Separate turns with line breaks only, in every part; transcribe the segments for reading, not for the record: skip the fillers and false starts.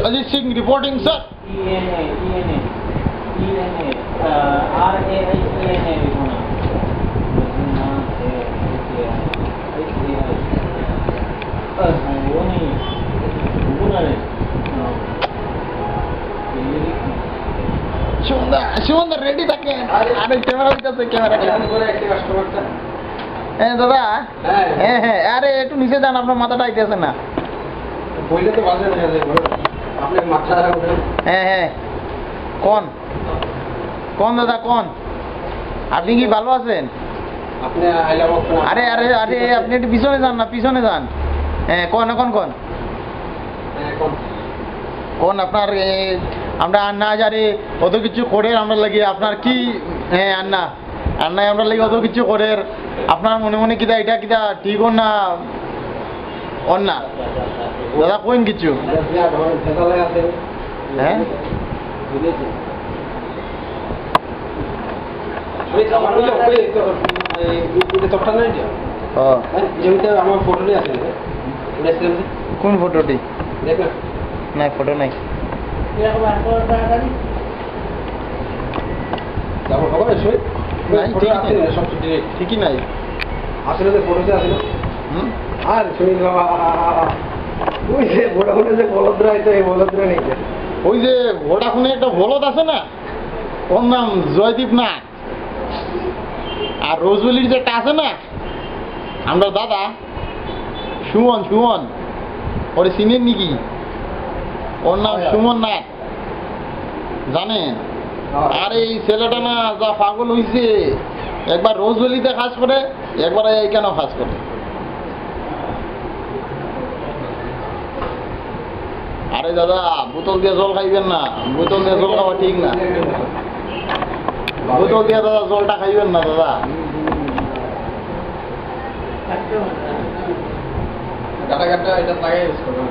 Ajit Singh reporting, sir. Shivinder ready থাকেন। আরে camera দিতেছে, ক্যামেরা হ্যাঁ দাদা, হ্যাঁ হ্যাঁ, আরে একটু নিচে যান, আপনার মাথাটা আইতেছে না। হ্যাঁ হ্যাঁ, কোন কোন দাদা কোন? আপনি কি ভালো আছেন? আরে আরে আরে আপনি একটু পিছনে যান না, পিছনে যান। হ্যাঁ কোন এখন কোন কোন আপনার আমরা আন্না যারে অত কিছু করে আমরা লাগি আপনার কি? হ্যাঁ আন্না আন্নায় আমরা লাগি অত কিছু করে আপনার মনে মনে কিতা এটা কিতা ঠিক না অন্না দাদা কোন কিছু? হ্যাঁ
আমার ফটোটি আছে,
কোন ফটোটি? না ফটো নাই। ঠিকই নাই
আসলে যে ফটোতে আছে না। আর শুনি ওই যে ভোডাফোনে যে বলদরা আছে, এই বলদরা নেই।
ওই যে ভোডাফোনে একটা বলদ আছে না, ওর নাম জয়দীপ না, আর রোজবেলির যেটা আছে না আমরা দাদা সুমন, সুমন ওরে চিনেন নাকি? ওর নাম সুমন নাথ, জানেন? আর এই ছেলেটা না যা পাগল হইছে, একবার রোজবেলিতে কাজ করে, একবার এইখানেও কাজ করে। আরে দাদা বোতল দিয়ে জল খাইবেন না, বোতল দিয়ে জল খাওয়া ঠিক না। বোতল দিয়ে দাদা জলটা খাইবেন না দাদা।
গাটা গাটা এটা লাগাই ইউজ করো।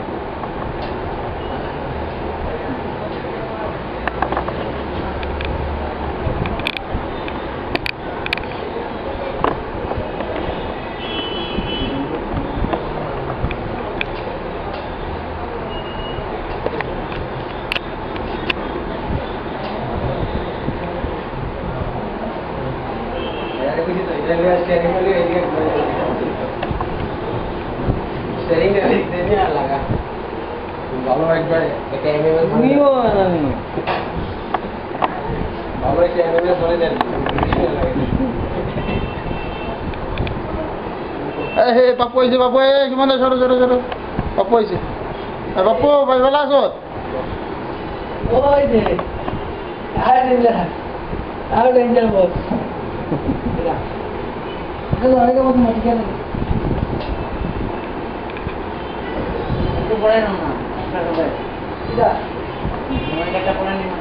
ভালো একবার একটা এমএমএস ভালো একটা এমএমএস ধরে দেন।
হে পাপ্পু হয়েছে, পাপ্পু মানে ছোটো ছোটো ছোটো পাপ্পু হয়েছে। পাপ্পু ভাই ভালো আছো?
ওই যে আর ডেঞ্জার, আর ডেঞ্জার বস। হ্যালো আরেকটা মত মত কেন? একটু পড়ে নাও না, একটা করে। এটা তোমার একটা পড়ে নি না।